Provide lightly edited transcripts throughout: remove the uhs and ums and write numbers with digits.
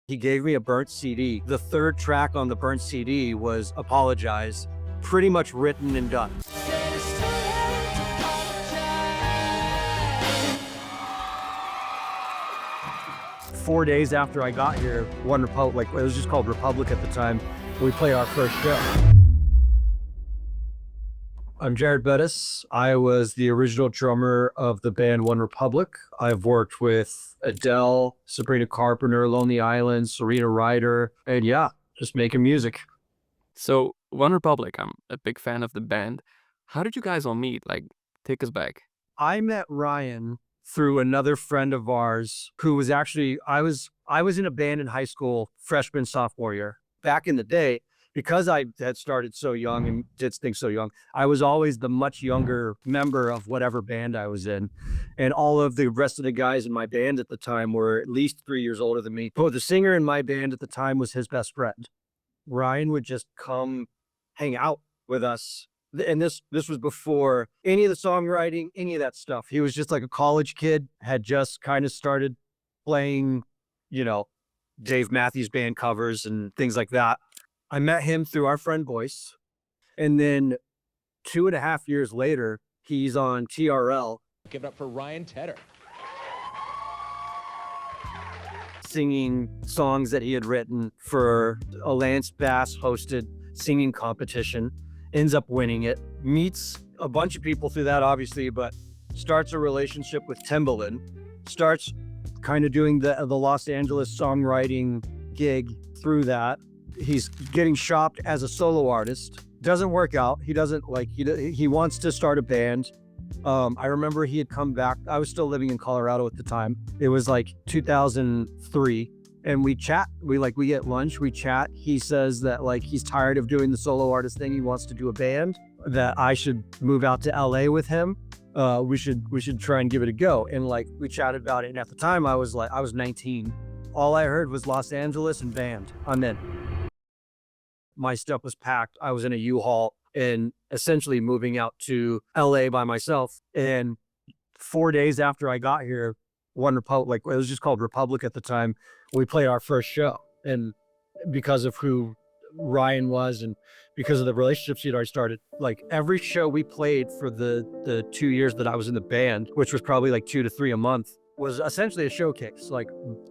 He gave me a burnt CD. The third track on the burnt CD was Apologize, pretty much written and done. 4 days after I got here, OneRepublic, it was just called Republic at the time, we played our first show. I'm Jerrod Bettis. I was the original drummer of the band OneRepublic. I've worked with Adele, Sabrina Carpenter, Lonely Island, Serena Ryder, and yeah, just making music. So, OneRepublic, I'm a big fan of the band. How did you guys all meet? Like, take us back. I met Ryan through another friend of ours who was actually, I was in a band in high school, freshman, sophomore year. Back in the day, because I had started so young and did things so young, I was always the much younger member of whatever band I was in. And all of the rest of the guys in my band at the time were at least 3 years older than me. But the singer in my band at the time was his best friend. Ryan would just come hang out with us. And this was before any of the songwriting, any of that stuff. He was just like a college kid, had just kind of started playing, Dave Matthews Band covers and things like that. I met him through our friend Boyce. And then 2.5 years later, he's on TRL. Give it up for Ryan Tedder. Singing songs that he had written for a Lance Bass hosted singing competition, ends up winning it, meets a bunch of people through that, obviously, but starts a relationship with Timbaland, starts kind of doing the Los Angeles songwriting gig through that. He's getting shopped as a solo artist. Doesn't work out. He doesn't he wants to start a band. I remember he had come back. I was still living in Colorado at the time. It was like 2003. And we chat, we get lunch, we chat. He says that he's tired of doing the solo artist thing. He wants to do a band, that I should move out to LA with him. We should try and give it a go. And we chatted about it. And at the time I was 19. All I heard was Los Angeles and band. I'm in. My stuff was packed. I was in a U-Haul and essentially moving out to LA by myself. And 4 days after I got here, OneRepublic, it was just called Republic at the time, we played our first show. And because of who Ryan was and because of the relationships he'd already started, every show we played for the 2 years that I was in the band, which was probably 2 to 3 a month, was essentially a showcase.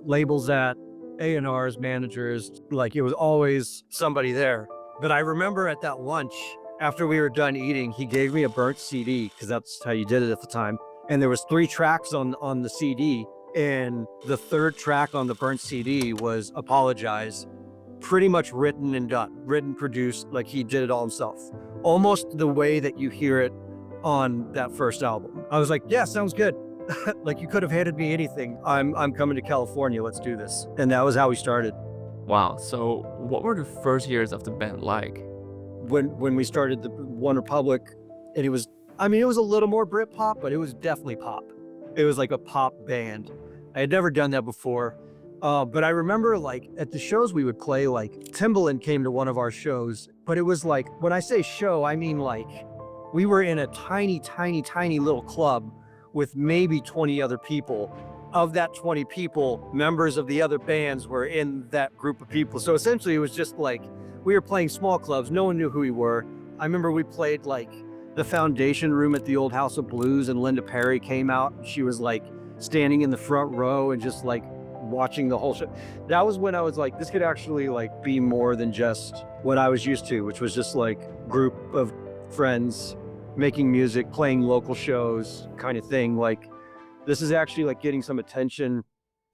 Labels at A&Rs, managers, it was always somebody there. But I remember at that lunch, after we were done eating, he gave me a burnt CD, because that's how you did it at the time. And there was 3 tracks on the CD, and the third track on the burnt CD was Apologize, pretty much written and done, written, produced, he did it all himself. Almost the way that you hear it on that first album. I was like, yeah, sounds good. You could have handed me anything. I'm coming to California, let's do this. And that was how we started. Wow. So, what were the first years of the band like? When we started the OneRepublic, and it was a little more Britpop, but it was definitely pop. It was like a pop band. I had never done that before. But I remember at the shows we would play, Timbaland came to one of our shows, but it was when I say show, I mean we were in a tiny, tiny, tiny little club with maybe 20 other people. Of that 20 people, members of the other bands were in that group of people. So essentially it was just we were playing small clubs. No one knew who we were. I remember we played the Foundation Room at the Old House of Blues, and Linda Perry came out. She was standing in the front row and just watching the whole show. That was when I was this could actually be more than just what I was used to, which was just group of friends making music, playing local shows kind of thing. This is actually getting some attention,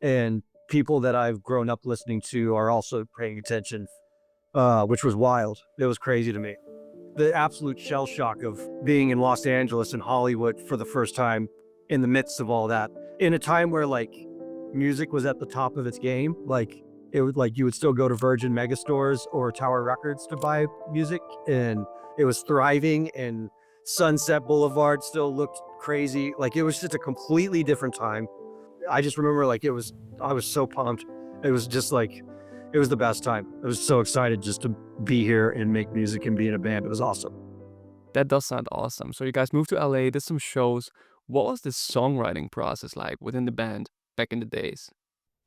and people that I've grown up listening to are also paying attention, which was wild. It was crazy to me. The absolute shell shock of being in Los Angeles and Hollywood for the first time in the midst of all that, in a time where music was at the top of its game. It was you would still go to Virgin Megastores or Tower Records to buy music, and it was thriving, and Sunset Boulevard still looked crazy. It was just a completely different time. I just remember I was so pumped. It was just it was the best time. I was so excited just to be here and make music and be in a band. It was awesome. That does sound awesome. So, you guys moved to LA, did some shows. What was the songwriting process like within the band back in the days?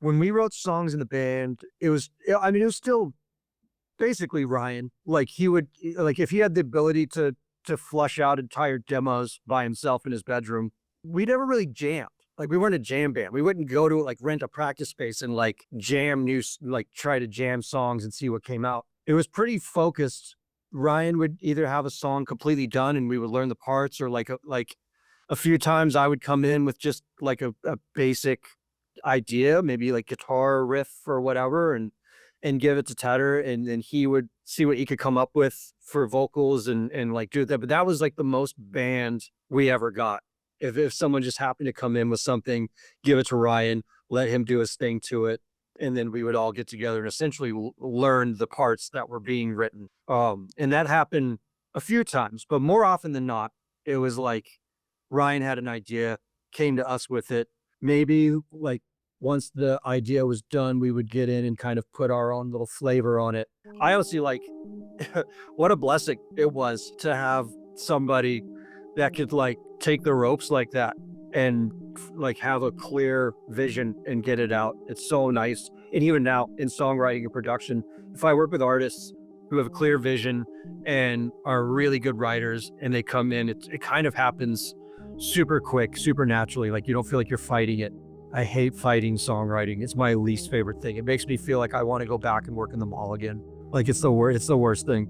when we wrote songs in the band, it was still basically Ryan. Like he would, like if he had the ability to flush out entire demos by himself in his bedroom, we never really jammed. Like we weren't a jam band. We wouldn't go to like rent a practice space and like jam like try to jam songs and see what came out. It was pretty focused. Ryan would either have a song completely done and we would learn the parts, or like a few times I would come in with just like a basic idea, maybe like guitar riff or whatever, and give it to Tedder, and then he would see what he could come up with for vocals and like do that. But that was like the most band we ever got. If someone just happened to come in with something, give it to Ryan, let him do his thing to it, and then we would all get together and essentially learn the parts that were being written. And that happened a few times, but more often than not, it was like Ryan had an idea, came to us with it. Maybe like once the idea was done, we would get in and kind of put our own little flavor on it. I honestly like what a blessing it was to have somebody that could like take the ropes like that and like have a clear vision and get it out. It's so nice. And even now in songwriting and production, if I work with artists who have a clear vision and are really good writers and they come in, it kind of happens super quick, super naturally. Like you don't feel like you're fighting it. I hate fighting songwriting. It's my least favorite thing. It makes me feel like I want to go back and work in the mall again. Like it's the worst thing.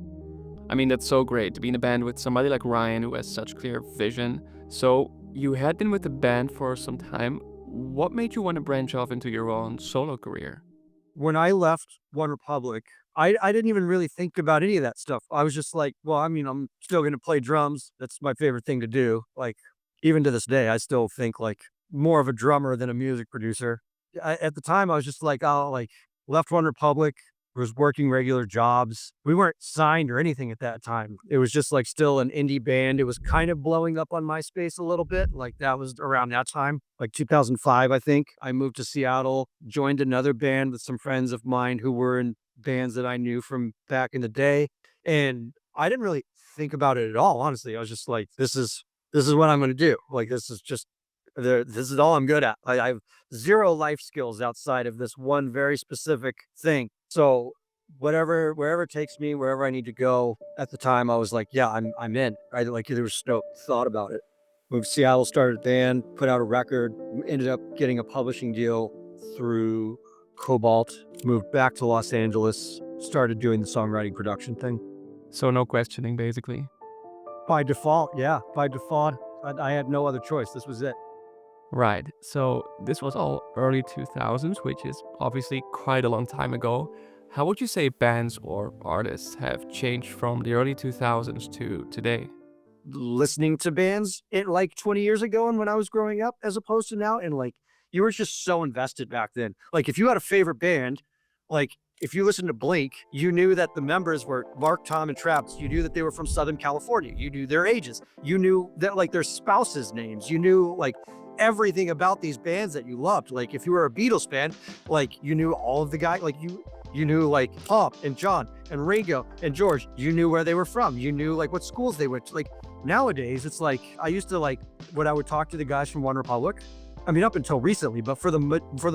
I mean, that's so great to be in a band with somebody like Ryan who has such clear vision. So you had been with the band for some time. What made you want to branch off into your own solo career? When I left OneRepublic, I didn't even really think about any of that stuff. I was just like, well, I mean, I'm still going to play drums. That's my favorite thing to do. Like, even to this day, I still think like more of a drummer than a music producer. At the time, I was just like, oh, like left OneRepublic, was working regular jobs. We weren't signed or anything at that time. It was just like still an indie band. It was kind of blowing up on MySpace a little bit. Like that was around that time, like 2005, I think. I moved to Seattle, joined another band with some friends of mine who were in bands that I knew from back in the day. And I didn't really think about it at all, honestly. I was just like, this is what I'm going to do. Like, this is all I'm good at. I have zero life skills outside of this one very specific thing. So wherever it takes me, wherever I need to go. At the time, I was like, yeah, I'm in. I like there was no thought about it. Moved to Seattle, started a band, put out a record, ended up getting a publishing deal through Cobalt. Moved back to Los Angeles, started doing the songwriting production thing. So no questioning, basically. By default, yeah, by default, I had no other choice. This was it. Right. So this was all early 2000s, which is obviously quite a long time ago. How would you say bands or artists have changed from the early 2000s to today? Listening to bands like 20 years ago and when I was growing up as opposed to now, and like you were just so invested back then. Like if you had a favorite band, like if you listened to Blink, you knew that the members were Mark, Tom, and Travis. You knew that they were from Southern California. You knew their ages. You knew that like their spouses' names. You knew like everything about these bands that you loved. Like if you were a Beatles fan, like you knew all of the guys. Like you knew like Paul and John and Ringo and George. You knew where they were from. You knew like what schools they went to. Like nowadays, it's like I used to like when I would talk to the guys from OneRepublic. I mean, up until recently, but for the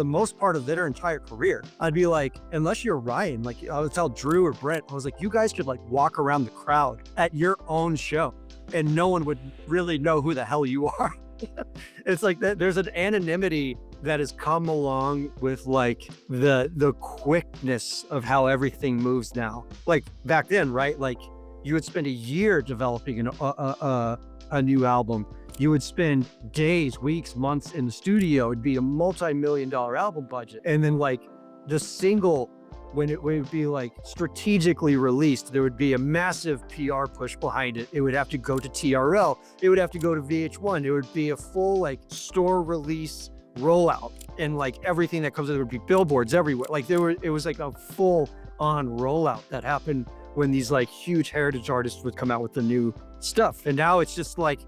most part of their entire career, I'd be like, unless you're Ryan, like I would tell Drew or Brent, I was like, you guys could like walk around the crowd at your own show and no one would really know who the hell you are. It's like that. There's an anonymity that has come along with like the quickness of how everything moves now. Like back then, right? Like you would spend a year developing a new album. You would spend days, weeks, months in the studio. It'd be a multi-million-dollar album budget. And then like the single, when it would be like strategically released, there would be a massive PR push behind it. It would have to go to TRL. It would have to go to VH1. It would be a full like store release rollout. And like everything that comes, there would be billboards everywhere. Like it was like a full on rollout that happened when these like huge heritage artists would come out with the new stuff. And now it's just like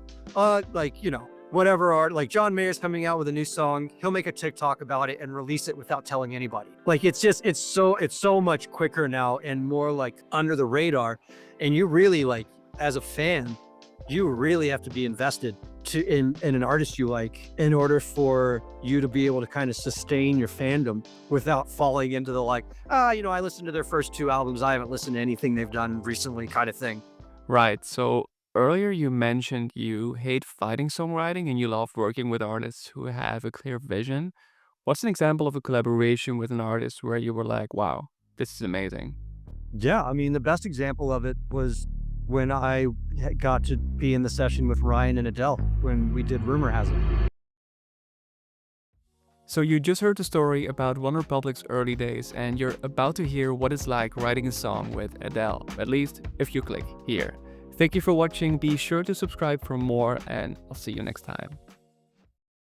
you know, whatever art, like John Mayer's coming out with a new song, he'll make a TikTok about it and release it without telling anybody. Like it's so much quicker now and more like under the radar. And you really like, as a fan, you really have to be invested in an artist you like, in order for you to be able to kind of sustain your fandom without falling into the like, I listened to their first 2 albums, I haven't listened to anything they've done recently kind of thing. Right. So earlier you mentioned you hate fighting songwriting and you love working with artists who have a clear vision. What's an example of a collaboration with an artist where you were like, wow, this is amazing? Yeah, I mean, the best example of it was when I got to be in the session with Ryan and Adele when we did Rumor Has It. So you just heard the story about OneRepublic's early days, and you're about to hear what it's like writing a song with Adele, at least if you click here. Thank you for watching, be sure to subscribe for more, and I'll see you next time.